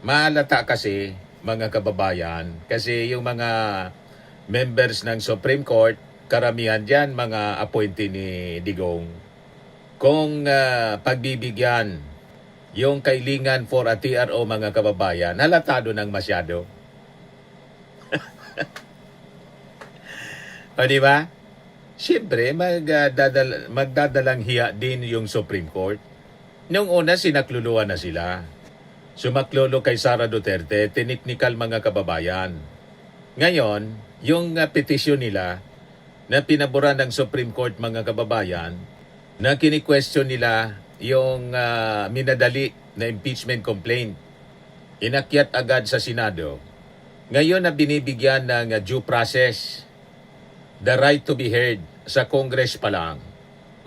Mahalata kasi, mga kababayan, kasi yung mga members ng Supreme Court, karamihan dyan mga appointee ni Digong. Kung pagbibigyan yung kailingan for a TRO, mga kababayan, halatado ng masyado. O di ba? Siyempre, magdadalang hiya din yung Supreme Court. Noong una, sinakluluan na sila. Sumaklolo kay Sara Duterte, tiniknikal, mga kababayan. Ngayon, yung petisyon nila na pinaboran ng Supreme Court, mga kababayan, na kini-question nila yung minadali na impeachment complaint, inakyat agad sa Senado. Ngayon na binibigyan ng due process, the right to be heard sa Congress pa lang,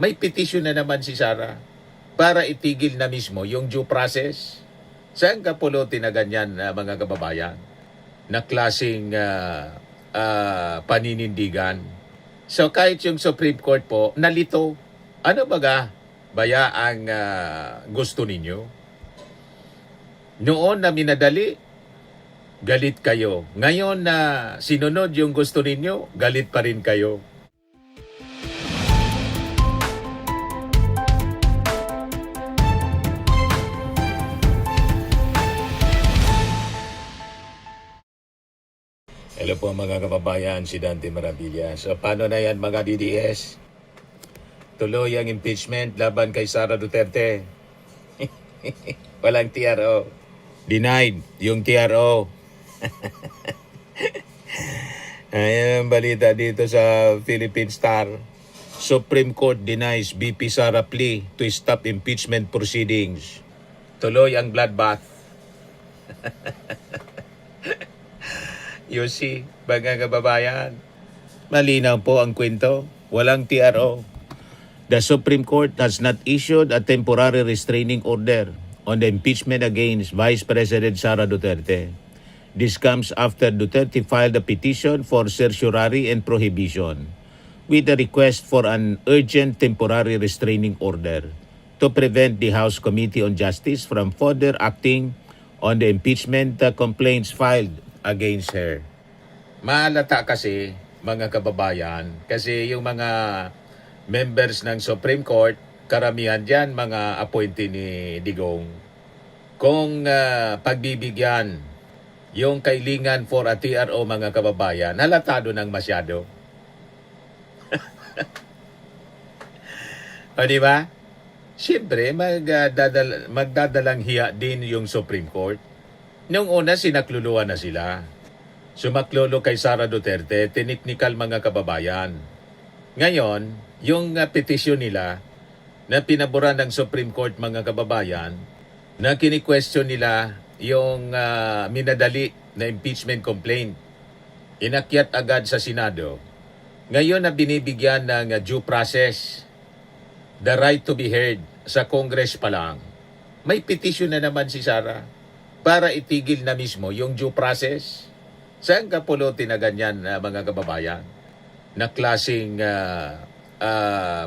may petition na naman si Sara para itigil na mismo yung due process. Saan ka pulutin na ganyan, mga kababayan, na klaseng paninindigan? So kahit yung Supreme Court po, nalito. Ano baya ang gusto ninyo? Noon na minadali, galit kayo. Ngayon na sinunod yung gusto ninyo, galit pa rin kayo. Hello po mga kababayan, si Dante Maravilla. So paano na yan mga DDS? Tuloy ang impeachment laban kay Sara Duterte. Walang TRO. Denied yung TRO. Ayan ang balita dito sa Philippine Star. Supreme Court denies BP Sara plea to stop impeachment proceedings. Tuloy ang bloodbath. You see, mga kababayan, malinaw po ang kwento. Walang TRO. The Supreme Court has not issued a temporary restraining order on the impeachment against Vice President Sara Duterte. This comes after Duterte filed a petition for certiorari and prohibition with a request for an urgent temporary restraining order to prevent the House Committee on Justice from further acting on the impeachment complaints filed against her. Mahalata kasi, mga kababayan, kasi yung mga members ng Supreme Court, karamihan dyan mga appointee ni Digong. Kung pagbibigyan yung kailingan for a TRO, mga kababayan, halatado ng masyado. O di ba? Siyempre, magdadalang hiya din yung Supreme Court. Noong una, sinakluluan na sila. Sumaklolo kay Sara Duterte, tiniknikal, mga kababayan. Ngayon, yung petisyon nila na pinaboran ng Supreme Court, mga kababayan, na kini-question nila yung minadali na impeachment complaint, inakyat agad sa Senado. Ngayon na binibigyan ng due process, the right to be heard sa Congress pa lang, may petition na naman si Sara para itigil na mismo yung due process. Saan ka pulutin na ganyan, mga kababayan, na klaseng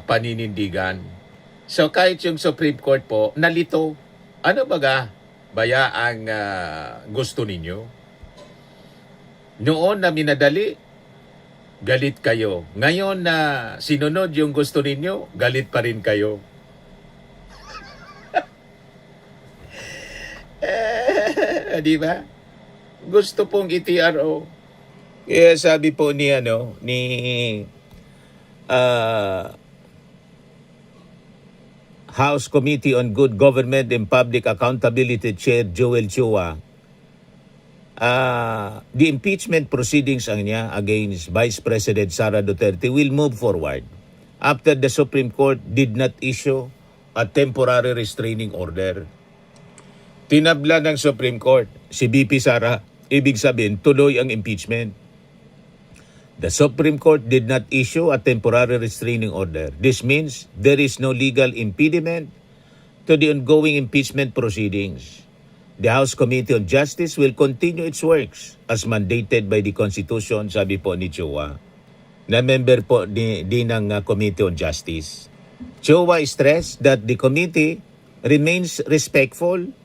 paninindigan? So kahit yung Supreme Court po, nalito. Ano baya ang gusto ninyo? Noon na minadali, galit kayo. Ngayon na sinunod yung gusto ninyo, galit pa rin kayo. Di ba? Gusto pong i-TRO. Kaya sabi po ni House Committee on Good Government and Public Accountability Chair Joel Chua, the impeachment proceedings niya against Vice President Sara Duterte will move forward after the Supreme Court did not issue a temporary restraining order. Tinabla ng Supreme Court si BP Sara, ibig sabihin tuloy ang impeachment. The Supreme Court did not issue a temporary restraining order. This means there is no legal impediment to the ongoing impeachment proceedings. The House Committee on Justice will continue its works as mandated by the Constitution, sabi po ni Chua, na member po din ng Committee on Justice. Chua stressed that the committee remains respectful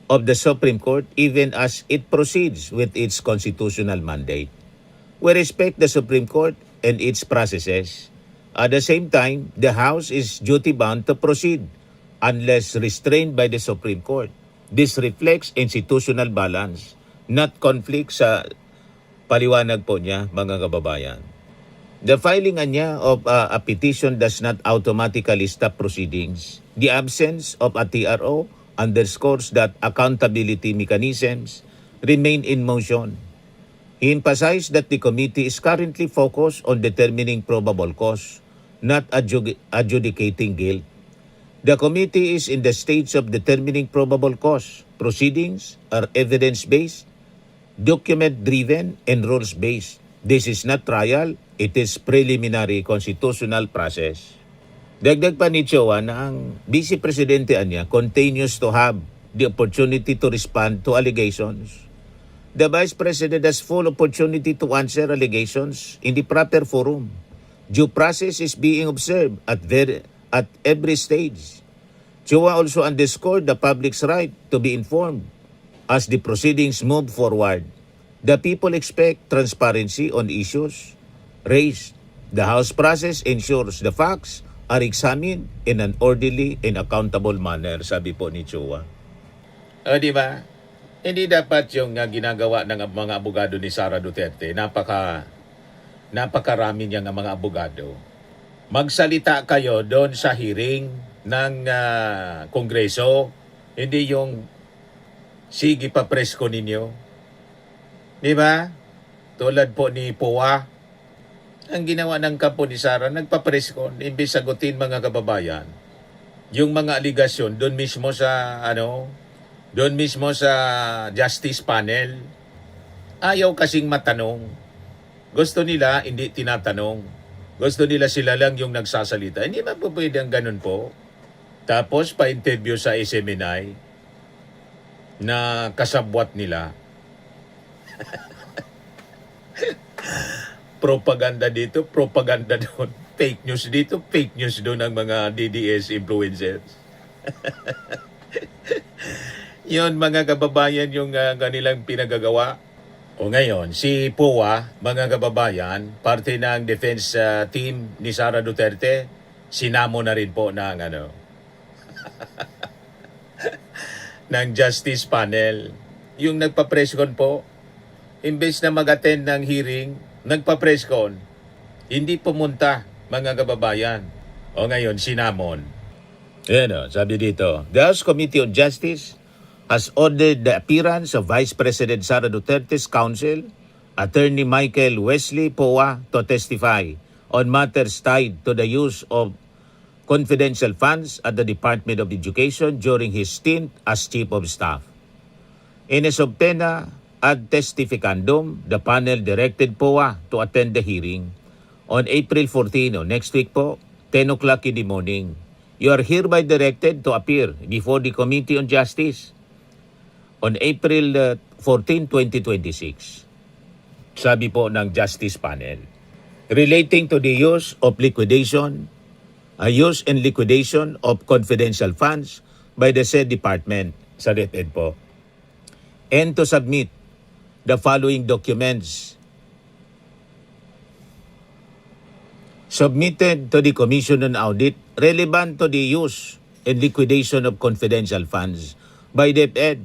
of the Supreme Court even as it proceeds with its constitutional mandate. We respect the Supreme Court and its processes. At the same time, the House is duty-bound to proceed unless restrained by the Supreme Court. This reflects institutional balance, not conflict sa paliwanag po niya, mga kababayan. The filing niya of a petition does not automatically stop proceedings. The absence of a TRO underscores that accountability mechanisms remain in motion. He emphasized that the committee is currently focused on determining probable cause, not adjudicating guilt. The committee is in the stage of determining probable cause. Proceedings are evidence-based, document-driven, and rules-based. This is not trial, it is preliminary constitutional process. Dagdag pa ni Chua na ang Vice Presidente niya continues to have the opportunity to respond to allegations. The Vice President has full opportunity to answer allegations in the proper forum. Due process is being observed at every stage. Chua also underscored the public's right to be informed as the proceedings move forward. The people expect transparency on issues raised. The House process ensures the facts are examined in an orderly and accountable manner, sabi po ni Chua. Di ba? Hindi dapat yung ginagawa ng mga abogado ni Sara Duterte, napakarami niya ng mga abogado. Magsalita kayo doon sa hearing ng Kongreso, hindi yung sige pa presko ninyo. Di ba? Tulad po ni POA, ang ginawa ng kampo ni Sara, nagpa-presko, imbis sagutin mga kababayan. Yung mga aligasyon doon mismo sa Justice Panel, ayaw kasing matanong. Gusto nila, hindi tinatanong. Gusto nila sila lang yung nagsasalita. Hindi ba po pwede ang ganun po? Tapos pa-interview sa SMNI na kasabwat nila. Propaganda dito, propaganda doon. Fake news dito, fake news doon ang mga DDS influencers. Yun mga kababayan yung kanilang pinagagawa. O ngayon, si POA, mga kababayan, parte ng defense team ni Sara Duterte, sinamo na rin po ng ng Justice Panel. Yung nagpa-presscon po, imbes na mag-attend ng hearing, nagpa-presscon, hindi pumunta, mga kababayan. O ngayon, sinamon. Yan sabi dito, the House Committee on Justice has ordered the appearance of Vice President Sara Duterte's counsel, Attorney Michael Wesley POA, to testify on matters tied to the use of confidential funds at the Department of Education during his stint as Chief of Staff. In a subpoena ad testificandum, the panel directed POA to attend the hearing on April 14, next week po, 10 o'clock in the morning. You are hereby directed to appear before the Committee on Justice on April 14, 2026. Sabi po ng Justice Panel. Relating to the use and liquidation of confidential funds by the said department, sa DepEd po. And to submit the following documents submitted to the Commission on Audit relevant to the use and liquidation of confidential funds by DepEd.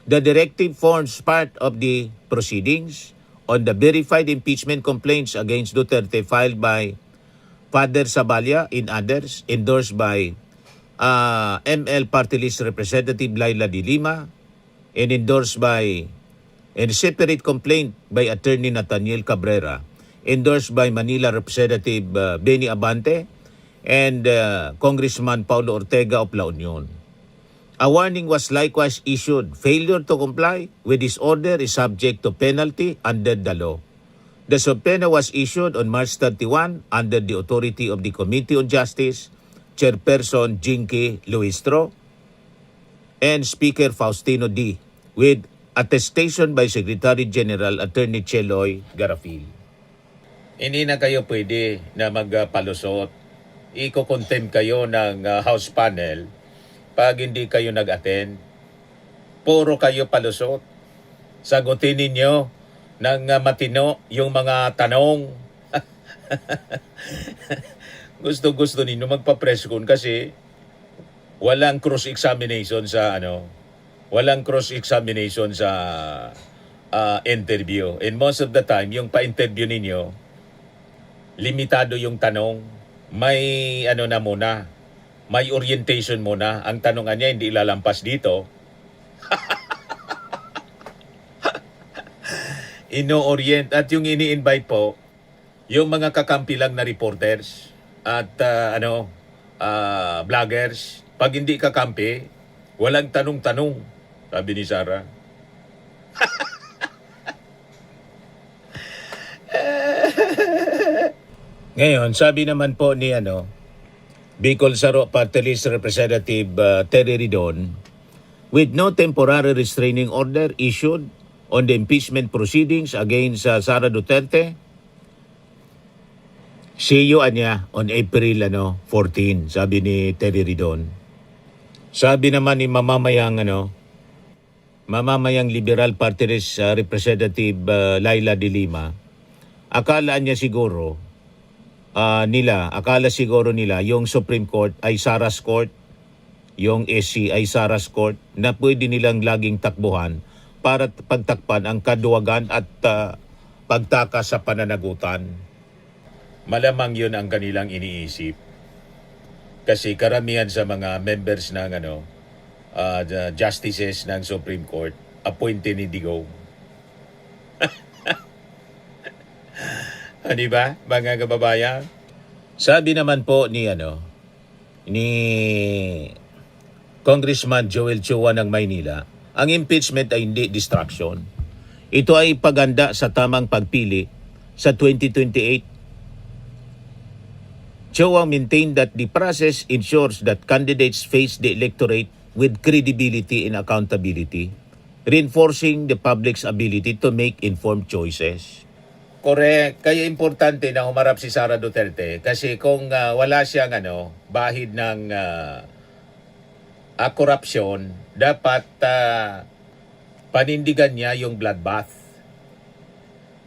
The directive forms part of the proceedings on the verified impeachment complaints against Duterte filed by Father Sabalya and others, endorsed by ML Party List Representative Laila de Lima, and endorsed by a separate complaint by Attorney Nathaniel Cabrera, endorsed by Manila Representative Benny Abante and Congressman Paulo Ortega of La Union. A warning was likewise issued. Failure to comply with this order is subject to penalty under the law. The subpoena was issued on March 31 under the authority of the Committee on Justice, Chairperson Jinky Luistro, and Speaker Faustino D., with attestation by Secretary General Attorney Cheloy Garafil. Hindi na kayo pwede na magpalusot. Iko-contempt kayo ng House panel pag hindi kayo nag-attend. Puro kayo palusot. Sagutin ninyo ng matino yung mga tanong. Gusto-gusto ninyo magpa-press con kasi walang cross-examination sa walang cross-examination sa interview. And most of the time, yung pa-interview ninyo, limitado yung tanong. May na muna, may orientation muna. Ang tanongan niya hindi ilalampas dito. Ino-orient at yung ini-invite po, yung mga kakampi lang na reporters at vloggers. Pag hindi kakampi, walang tanong-tanong, sabi ni Sarah. Ngayon, sabi naman po ni Bicol Saro Party List Representative Terry Ridon, with no temporary restraining order issued on the impeachment proceedings against Sara Duterte, see you anya on April 14, sabi ni Terry Ridon. Sabi naman ni mamamayang Liberal Party List Representative Laila de Lima, akala siguro nila yung Supreme Court ay Sarah's Court, yung SC ay Sarah's Court, na pwede nilang laging takbuhan para pagtakpan ang kaduwagan at pagtakas sa pananagutan. Malamang yun ang kanilang iniisip. Kasi karamihan sa mga members ng justices ng Supreme Court, appointed ni Digong. Di ba, mga kababayan? Sabi naman po ni Congressman Joel Chua ng Maynila, ang impeachment ay hindi distraction. Ito ay paganda sa tamang pagpili sa 2028. Chua maintained that the process ensures that candidates face the electorate with credibility and accountability, reinforcing the public's ability to make informed choices. Correct. Kaya importante na humarap si Sara Duterte kasi kung wala siyang bahid ng korupsyon, dapat panindigan niya yung bloodbath.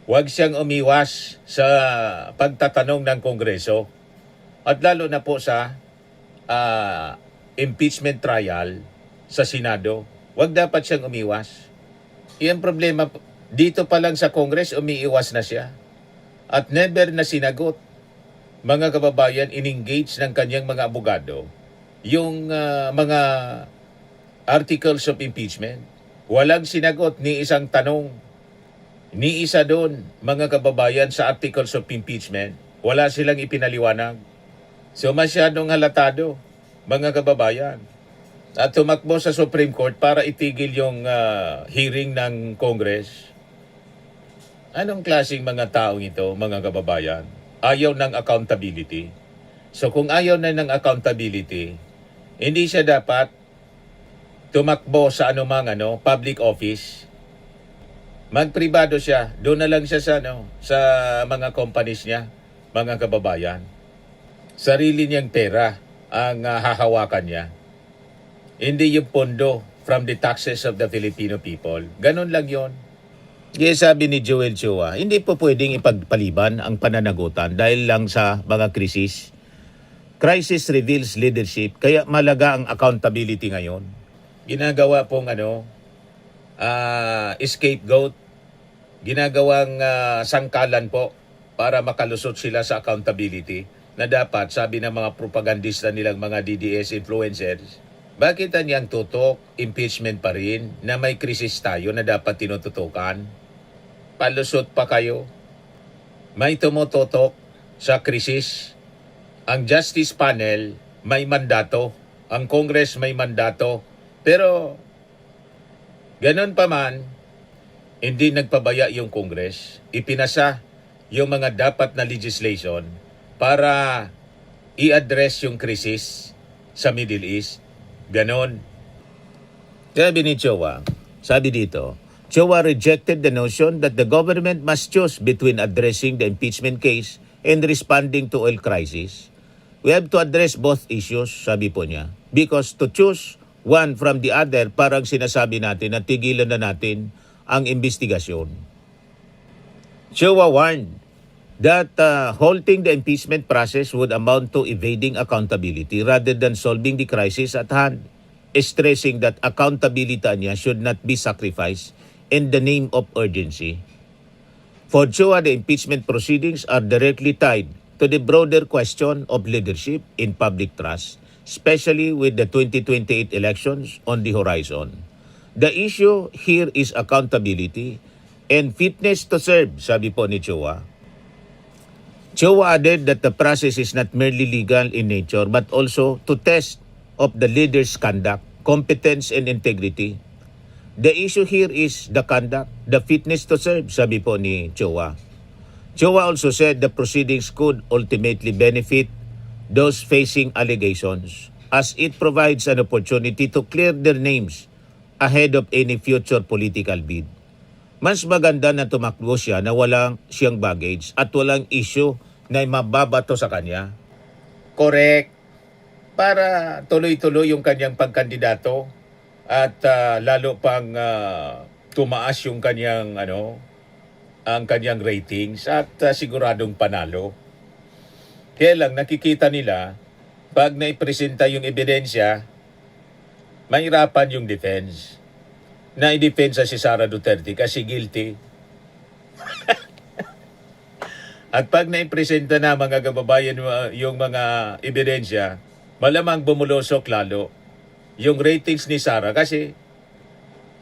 Huwag siyang umiwas sa pagtatanong ng Kongreso at lalo na po sa impeachment trial sa Senado. Huwag dapat siyang umiwas. Iyan problema. Dito pa lang sa Congress, umiiwas na siya. At never na sinagot, mga kababayan, in-engage ng kanyang mga abogado, yung mga articles of impeachment. Walang sinagot ni isang tanong. Ni isa doon, mga kababayan, sa articles of impeachment. Wala silang ipinaliwanag. So masyadong halatado, mga kababayan. At tumakbo sa Supreme Court para itigil yung hearing ng Congress. Anong klaseng mga taong ito, mga kababayan? Ayaw ng accountability. So kung ayaw na ng accountability, hindi siya dapat tumakbo sa anumang public office. Magpribado siya. Doon na lang siya sa mga companies niya, mga kababayan. Sarili niyang pera ang hahawakan niya. Hindi yung pondo from the taxes of the Filipino people. Ganun lang yon. Kaya sabi ni Joel Chua, hindi po pwedeng ipagpaliban ang pananagutan dahil lang sa mga krisis. Crisis reveals leadership, kaya malaga ang accountability ngayon. Ginagawa pong scapegoat, ginagawang sangkalan po para makalusot sila sa accountability na dapat, sabi ng mga propagandista nilang mga DDS influencers, bakit niyang tutok, impeachment pa rin, na may krisis tayo na dapat tinututukan? Palusot pa kayo. May tumututok sa krisis. Ang Justice Panel may mandato. Ang Congress may mandato. Pero, ganun pa man, hindi nagpabaya yung Congress. Ipinasa yung mga dapat na legislation para i-address yung krisis sa Middle East. Ganon. Sabi ni Chua, sabi dito, Chua rejected the notion that the government must choose between addressing the impeachment case and responding to oil crisis. We have to address both issues, sabi po niya, because to choose one from the other, parang sinasabi natin na tigilan na natin ang investigasyon. Chua warned that halting the impeachment process would amount to evading accountability rather than solving the crisis at hand, stressing that accountability niya should not be sacrificed in the name of urgency. For Chua, the impeachment proceedings are directly tied to the broader question of leadership in public trust, especially with the 2028 elections on the horizon. The issue here is accountability and fitness to serve, sabi po ni Chua. Chua added that the process is not merely legal in nature but also to test of the leader's conduct, competence, and integrity. The issue here is the conduct, the fitness to serve, sabi po ni Chua. Chua also said the proceedings could ultimately benefit those facing allegations as it provides an opportunity to clear their names ahead of any future political bid. Mas maganda na tumakbo siya na walang siyang baggage at walang issue na mababato sa kanya. Correct. Para tuloy-tuloy yung kanyang pagkandidato at lalo pang tumaas yung kanyang ang kanyang ratings at siguradong panalo. Kaya lang nakikita nila pag naipresenta yung ebidensya, mahirapan yung defense. Na i-defensa si Sara Duterte kasi guilty. At pag naipresenta na mga kababayan yung mga ebidensya, malamang bumulusok lalo yung ratings ni Sara kasi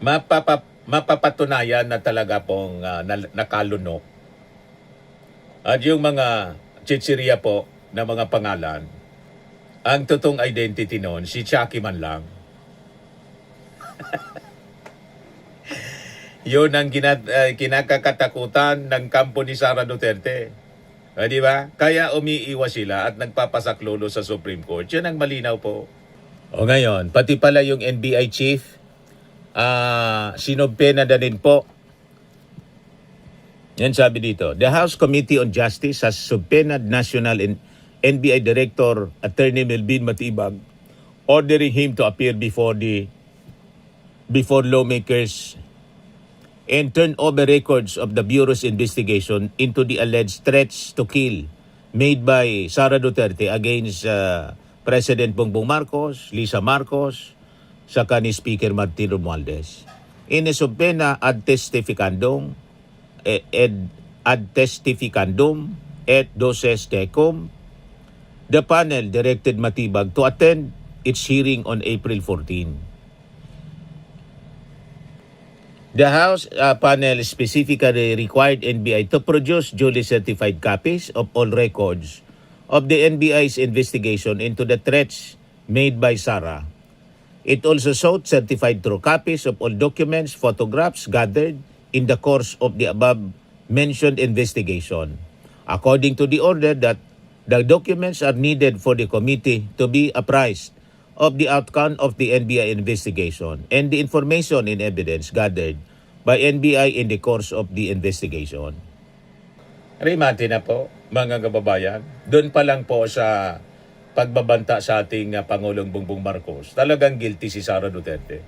mapapatunayan na talaga pong nakalunok. At yung mga chichirya po na mga pangalan, ang totoong identity noon, si Chucky man lang. Yun ang kinakakatakutan ng kampo ni Sara Duterte. Di ba? Kaya umiiwas sila at nagpapasaklolo sa Supreme Court. Yun ang malinaw po. O ngayon, pati pala yung NBI chief, sinobpena na din po. Yan sabi dito. The House Committee on Justice has subpoenaed National NBI Director Attorney Melvin Matibag, ordering him to appear before lawmakers and turn over records of the Bureau's investigation into the alleged threats to kill made by Sara Duterte against President Bongbong Marcos, Lisa Marcos, saka ni Speaker Martin Romualdez. In a subpoena ad testificandum et doses tecum, the panel directed Matibag to attend its hearing on April 14. The House panel specifically required NBI to produce duly certified copies of all records of the NBI's investigation into the threats made by Sara. It also sought certified true copies of all documents, photographs gathered in the course of the above-mentioned investigation. According to the order, that the documents are needed for the committee to be apprised of the outcome of the NBI investigation and the information and evidence gathered by NBI in the course of the investigation. Rimati na po, mga kababayan. Doon pa lang po sa pagbabanta sa ating Pangulong Bongbong Marcos, talagang guilty si Sara Duterte.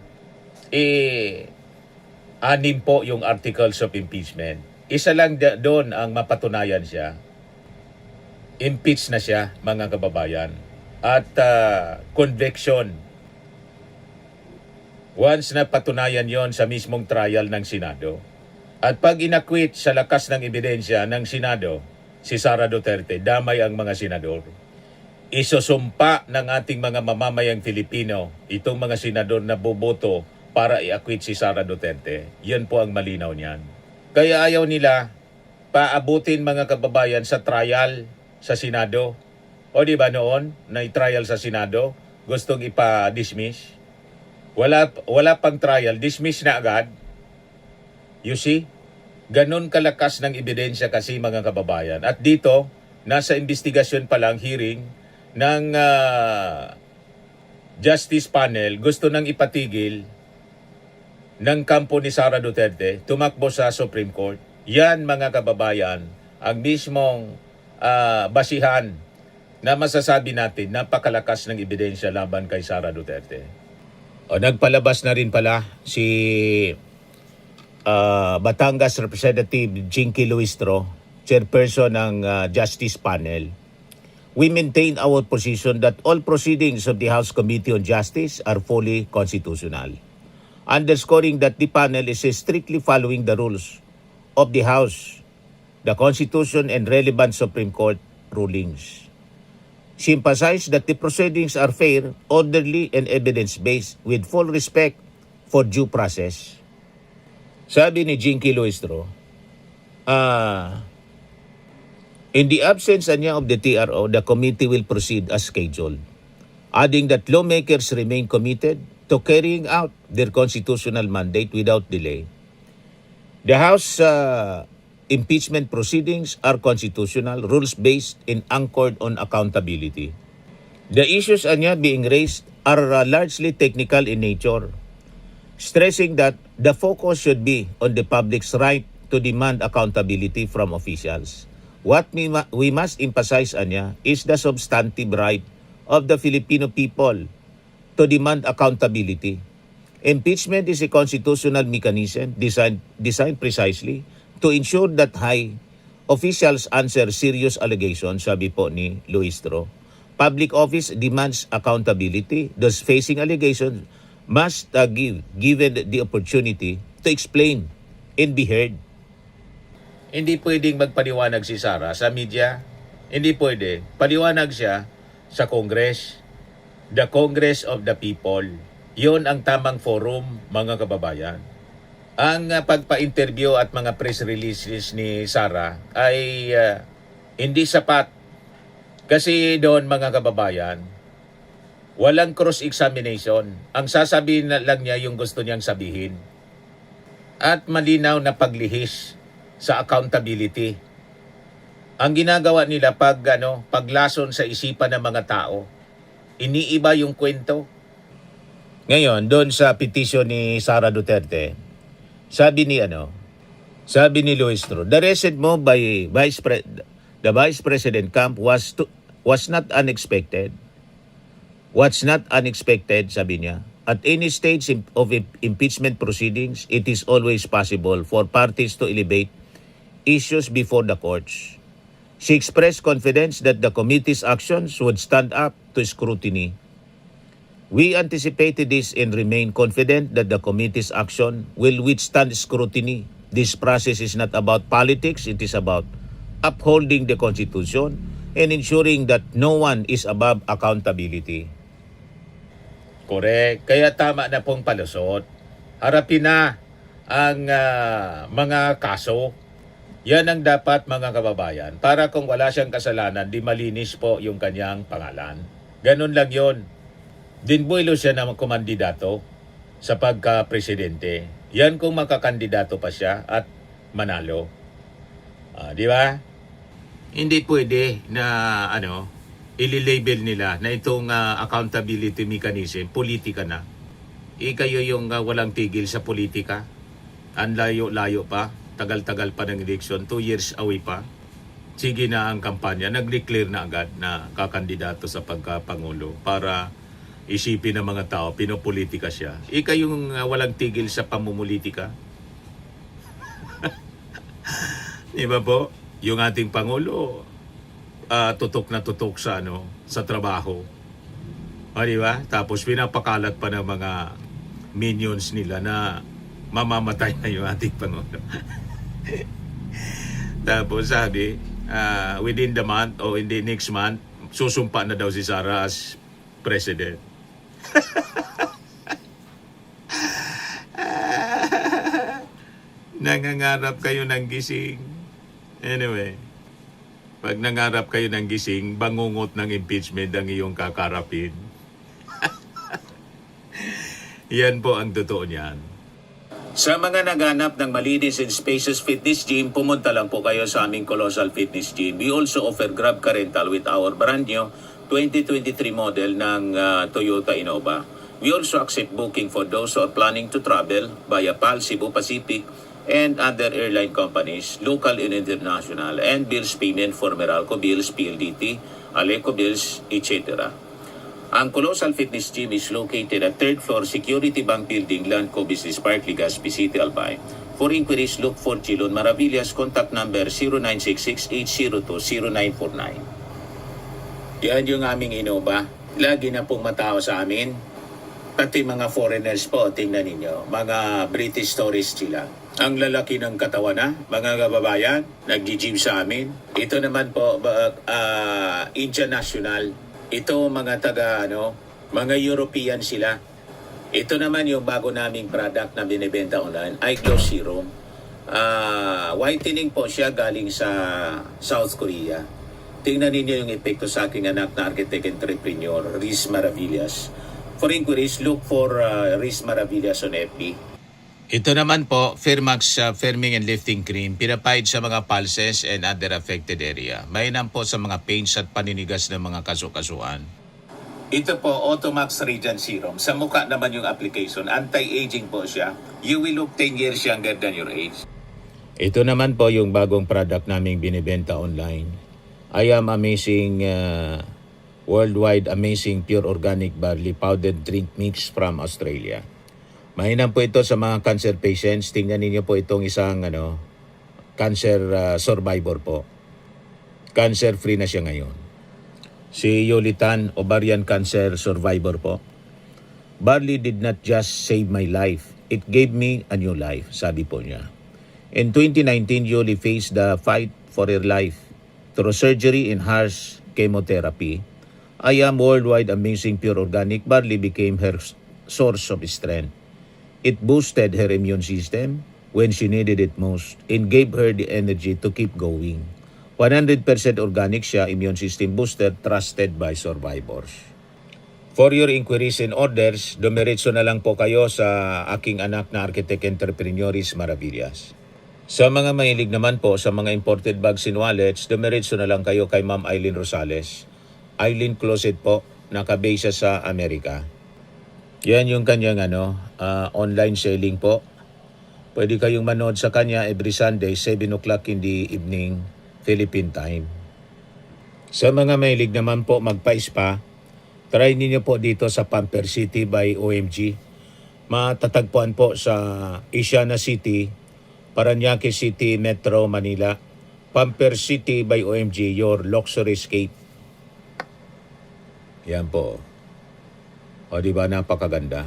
Anim po yung articles of impeachment. Isa lang doon ang mapatunayan siya. Impeach na siya, mga kababayan. At conviction. Once na patunayan yon sa mismong trial ng Senado. At pag inakwit sa lakas ng ebidensya ng Senado, si Sara Duterte, damay ang mga senador. Isusumpa ng ating mga mamamayang Filipino itong mga senador na boboto para iakwit si Sara Duterte. Yan po ang malinaw niyan. Kaya ayaw nila paabutin mga kababayan sa trial sa Senado. O di ba noon, na trial sa Senado, gustong ipa-dismiss? Wala pang trial, dismiss na agad. You see? Ganon kalakas ng ebidensya kasi mga kababayan. At dito, nasa investigasyon pa lang, hearing ng Justice Panel, gusto nang ipatigil ng kampo ni Sara Duterte, tumakbo sa Supreme Court. Yan mga kababayan, ang mismong basihan na masasabi natin napakalakas ng ebidensya laban kay Sara Duterte. O, nagpalabas na rin pala si Batangas Representative Jinky Luistro, chairperson ng Justice Panel. We maintain our position that all proceedings of the House Committee on Justice are fully constitutional, underscoring that the panel is strictly following the rules of the House, the Constitution, and relevant Supreme Court rulings. She emphasized that the proceedings are fair, orderly, and evidence-based with full respect for due process. Sabi ni Jinky Luistro, in the absence niya of the TRO, the committee will proceed as scheduled, adding that lawmakers remain committed to carrying out their constitutional mandate without delay. The House impeachment proceedings are constitutional, rules-based, and anchored on accountability. The issues niya being raised are largely technical in nature, stressing that the focus should be on the public's right to demand accountability from officials. What we must emphasize niya is the substantive right of the Filipino people to demand accountability. Impeachment is a constitutional mechanism designed precisely to ensure that high officials answer serious allegations, sabi po ni Luistro. Public office demands accountability, thus facing allegations must given the opportunity to explain and be heard. Hindi pwedeng magpaliwanag si Sara sa media. Hindi pwede. Paliwanag siya sa Congress. The Congress of the People. Yon ang tamang forum, mga kababayan. Ang pagpa-interview at mga press releases ni Sara ay hindi sapat. Kasi doon, mga kababayan, walang cross-examination. Ang sasabihin lang niya yung gusto niyang sabihin. At malinaw na paglihis sa accountability. Ang ginagawa nila paglason sa isipan ng mga tao, iniiba yung kwento. Ngayon, doon sa petisyon ni Sara Duterte, sabi ni Luistro, the recent move by the Vice President camp was not unexpected. What's not unexpected, sabi niya, at any stage of impeachment proceedings, it is always possible for parties to elevate issues before the courts. She expressed confidence that the committee's actions would stand up to scrutiny. We anticipated this and remain confident that the committee's action will withstand scrutiny. This process is not about politics, it is about upholding the Constitution and ensuring that no one is above accountability. Correct. Kaya tama na pong palusot. Harapin na ang mga kaso. Yan ang dapat, mga kababayan. Para kung wala siyang kasalanan, di malinis po yung kanyang pangalan. Ganun lang yon. Dinbuilo siya na kumandidato sa pagka-presidente. Yan kung makakandidato pa siya at manalo. Di ba? Hindi pwede na ililabel nila na itong accountability mechanism, politika na. Kayo yung walang tigil sa politika. Ang layo-layo pa. Tagal-tagal pa ng election, 2 years away pa. Sige na ang kampanya, nag-declare na agad na kakandidato sa pagkapangulo para isipin ng mga tao, pinopolitika siya. Yung walang tigil sa pamumulitika. Di ba po? Yung ating Pangulo, tutok na tutok sa trabaho. Di ba? Tapos pinapakalat pa ng mga minions nila na mamamatay na yung ating Pangulo. Tapos sabi, within the month o in the next month, susumpa na daw si Sara as president. Nangangarap kayo ng gising. Anyway, pag nangarap kayo ng gising, bangungot ng impeachment ang iyong kakarapin. Yan po ang totoo niyan. Sa mga naghanap ng malinis and spacious fitness gym, pumunta lang po kayo sa aming Colossal Fitness Gym. We also offer Grab Car Rental with our brand new 2023 model ng Toyota Innova. We also accept booking for those who are planning to travel via PAL, Cebu Pacific, and other airline companies, local and international, and bills payment for Meralco Bills, PLDT, Aleco Bills, etc. Ang Colossal Fitness Gym is located at 3rd floor Security Bank Building, Landco Business Park, Legazpi City, Albay. For inquiries, look for Chilon Maravillas. Contact number 0966-802-0949. Yan yung aming Innova. Lagi na pong matao sa amin. Pati mga foreigners po, tingnan ninyo. Mga British tourists sila. Ang lalaki ng katawan na, mga kababayan, nag-gym sa amin. Ito naman po, Indian National. Ito mga mga European sila. Ito naman yung bago naming product na binibenta online, Eye Glow Serum. Whitening po siya galing sa South Korea. Tingnan ninyo yung epekto sa aking anak na architect entrepreneur, Riz Maravillas. For inquiries, look for Riz Maravillas on FB. Ito naman po, Firmax Firming and Lifting Cream, pinapahid sa mga pulses and other affected area. Mainam po sa mga pains at paninigas ng mga kasukasuan. Ito po, Automax Radiant Serum. Sa mukha naman yung application. Anti-aging po siya. You will look 10 years younger than your age. Ito naman po yung bagong product naming binibenta online. I am amazing, worldwide amazing pure organic barley powdered drink mix from Australia. Mainam po ito sa mga cancer patients. Tingnan niyo po itong isang cancer survivor po. Cancer-free na siya ngayon. Si Yolitan, ovarian cancer survivor po. Barley did not just save my life. It gave me a new life, sabi po niya. In 2019, Yoli faced the fight for her life through surgery and harsh chemotherapy. I am worldwide amazing pure organic barley became her source of strength. It boosted her immune system when she needed it most and gave her the energy to keep going. 100% organic siya, immune system booster, trusted by survivors. For your inquiries and orders, dumiretso na lang po kayo sa aking anak na architect entrepreneur Riz Maravillas. Sa mga mahilig naman po sa mga imported bags and wallets, dumiretso na lang kayo kay Ma'am Eileen Rosales. Eileen Closet po, nakabase sa Amerika. Yan yung kanyang online selling po. Pwede kayong manood sa kanya every Sunday, 7 o'clock in the evening, Philippine time. Sa mga mahilig naman po magpa-spa, try niyo po dito sa Pamper City by OMG. Matatagpuan po sa Asiana City, Parañaque City, Metro Manila. Pamper City by OMG, your luxury escape. Yan po. O diba, napakaganda.